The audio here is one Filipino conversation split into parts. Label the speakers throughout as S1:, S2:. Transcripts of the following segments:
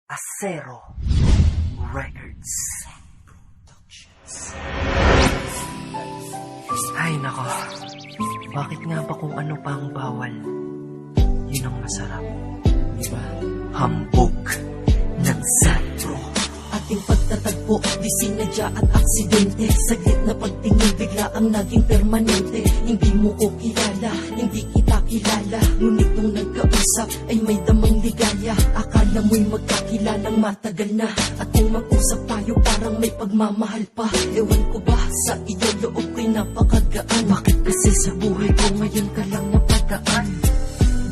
S1: Acero Records. Ay nako, bakit nga ba kung ano pa ang bawal, yun ang masarap, diba? Hambog ng Acero.
S2: Ating pagtatagpo, di sinadya at aksidente. Saglit na pagtingin, bigla ang naging permanente. Hindi mo ko kilala, hindi kita kilala, ngunit nung nagkausap ay may damang ligaya. Akala mo'y magkakilalang matagal na, at kung mag-usap tayo parang may pagmamahal pa. Ewan ko ba, sa iyo loob ko'y napakagaan. Bakit kasi sa buhay ko ngayon ka lang napadaan?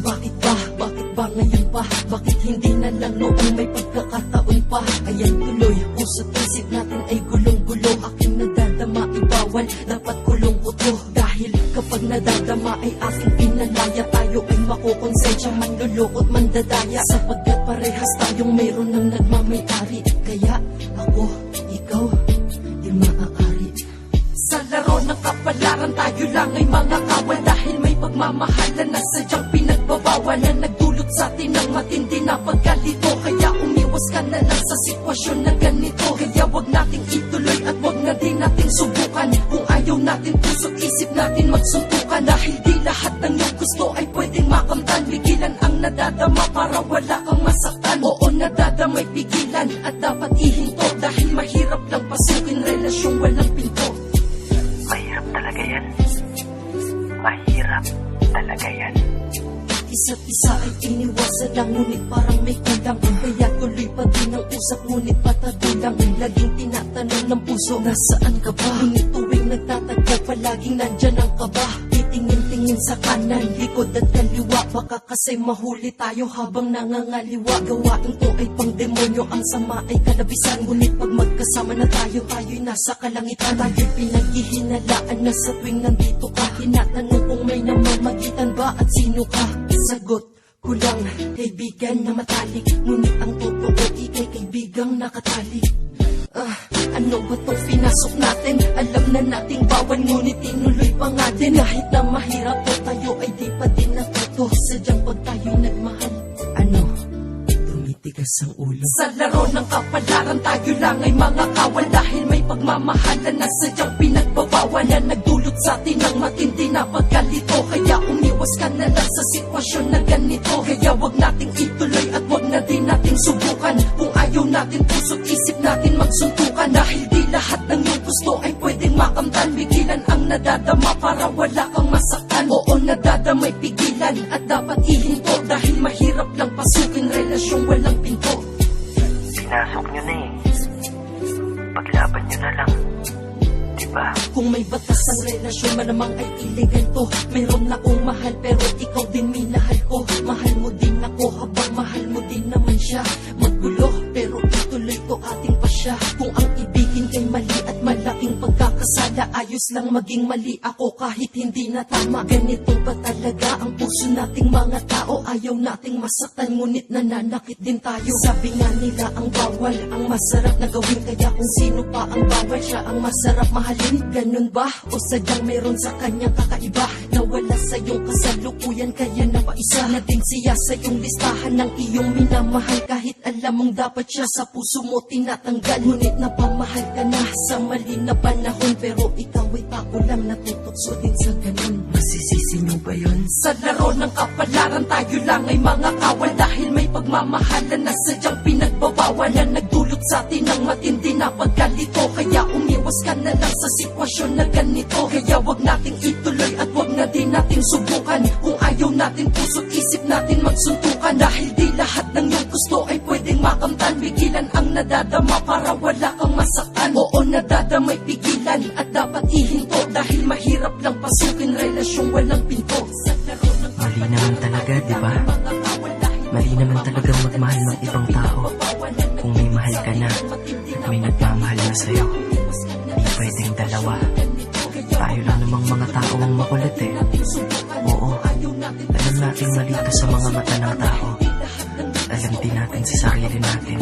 S2: Bakit ba? Bakit ba ngayon pa? Bakit hindi na lang noong may pagkakataon pa? Ayan tuloy, puso't isip natin ay gulong-gulo. Aking nadadama ay bawal, dapat kulong ko to. Dahil kapag nadadama ay aking pinalaya, tayo ay makukonsensya, manlulukot, mandadaya. Sapagkat parehas tayong mayroon ng nagmamayari. Kaya ako, ikaw, di maaari. Sa laro ng kapalaran tayo lang ay mga kawal. Dahil may pagmamahalan na sadyang pinagbabawal, na nagdulot sa atin ng matindi na pagkalito. Kaya umiwas ka na lang sa sitwasyon na ganito. Kaya wag nating ituloy at wag na din nating subukan. Kung ayaw natin, puso't isip natin magsuntukan. Dahil di lahat ng iyong gusto ay pwedeng makamtan. Pigilan ang nadadama para wala kang masaktan. Oo, nadadamay pigilan at dapat ihinto. Dahil mahirap lang pasukin relasyong walang pinto.
S1: Mahirap talaga yan. Mahirap talaga yan.
S2: Isa't isa ay iniwasan lang, ngunit parang may kulang. Kaya tuloy pa din ang usap, ngunit patagulang. Laging tinatanong ng puso, nasaan ka ba? Ngunit tuwing nagtatagpo, palaging nandyan ang kaba. Titingin-tingin sa kanan, likod at kaliwa. Baka kasi mahuli tayo habang nangangaliwa. Gawain to ay pang demonyo, ang sama ay kalabisan. Ngunit pag magkasama na tayo, tayo'y nasa kalangitan. Tayo'y pinaghihinalaan na sa tuwing nandito ka. Tinatanong kung may namamagitan ba at sino ka. Sagot ko lang, kaibigan na matalik. Ngunit ang totoo, ikay kaibigang nakatali. Ano ba to pinasok natin? Alam na nating bawal, ngunit tinuloy pa nga din. Kahit na mahirap to, tayo ay di pa din natuto. Sadyang pag tayo'y nagmahal, ano? Tumitigas ang ulo. Sa laro ng kapalaran tayo lang ay mga kawal. Dahil may pagmamahalan na sadyang pinagbabawal, na nagdulot sa atin ng matindi na pagkalito. Kaya umiwas ka na lang sa sitwasyon na ganito. Kaya wag nating ituloy at wag na din nating subukan. Kung ayaw natin, puso't isip natin magsuntukan. Dahil di lahat ng iyong gusto ay pwedeng makamtan. Pigilan ang nadadama para wala kang masaktan. Oo, nadadamay pigilan at dapat ihinto. Dahil mahirap lang pasukin relasyong walang pinto.
S1: Pinasok nyo na eh. Paglaban nyo na lang, diba?
S2: Kung may batas ang relasyon, malamang ay illegal to. Mayroon na akong mahal pero ikaw din minahal ko. Mahal mo din ako habang mahal mo din naman siya. Maggulo pero ituloy to ating pasya. Kung ang ibigin kay mali at malaking pagkakasala, ayos lang maging mali ako kahit hindi na tama. Ganito ba talaga ang puso nating mga tao? Ayaw nating masaktan ngunit nananakit din tayo. Sabi nga nila ang bawal ang masarap na gawin. Kaya kung sino pa ang bawal, siya ang masarap mahalin. Ganun ba? O sadyang meron sa kanyang kakaiba na wala sa iyong kasalukuyan, kaya napaisa na din siya sa iyong listahan ng iyong minamahal. Kahit alam mong dapat siya sa puso mo tinatanggal, ngunit napamahal ka na sa mali na panahon. Pero ikaw ay tao lang, natutokso din sa ganun.
S1: Masisisi nyo ba yun?
S2: Sa laro ng kapalaran tayo lang ay mga kawal. Dahil may pagmamahalan na sadyang pinagbabawal, na nagdulot sa atin ng matindi na pagkalito. Kaya umiwas ka na lang sa sitwasyon na ganito. Kaya wag nating ituloy at wag na din nating subukan. Kung ayaw natin, puso't isip natin magsuntukan. Dahil di lahat ng iyong gusto ay pwedeng makamtan. Pigilan ang nadadama para wala kang masaktan. Oo, nadadamay pigilan at dapat ihinto. Dahil mahirap lang pasukin relasyong walang pinto. Sa laro ng
S1: Mali naman talaga, diba? Mali naman talagang magmahal ng ibang tao. Kung may mahal ka na at may nagmamahal na sa'yo, di pwedeng dalawa. Tayo lang namang mga tao ang makulit eh. Oo, alam natin mali ka sa mga mata ng tao. Alam din natin sa sarili natin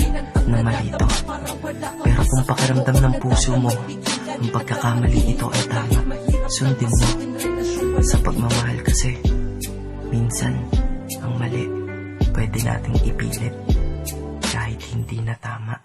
S1: na mali ito. Pero kung pakiramdam ng puso mo, ang pagkakamali ito ay tama, sundin mo. Sa pagmamahal kasi, minsan, ang mali, pwede nating ipilit kahit hindi na tama.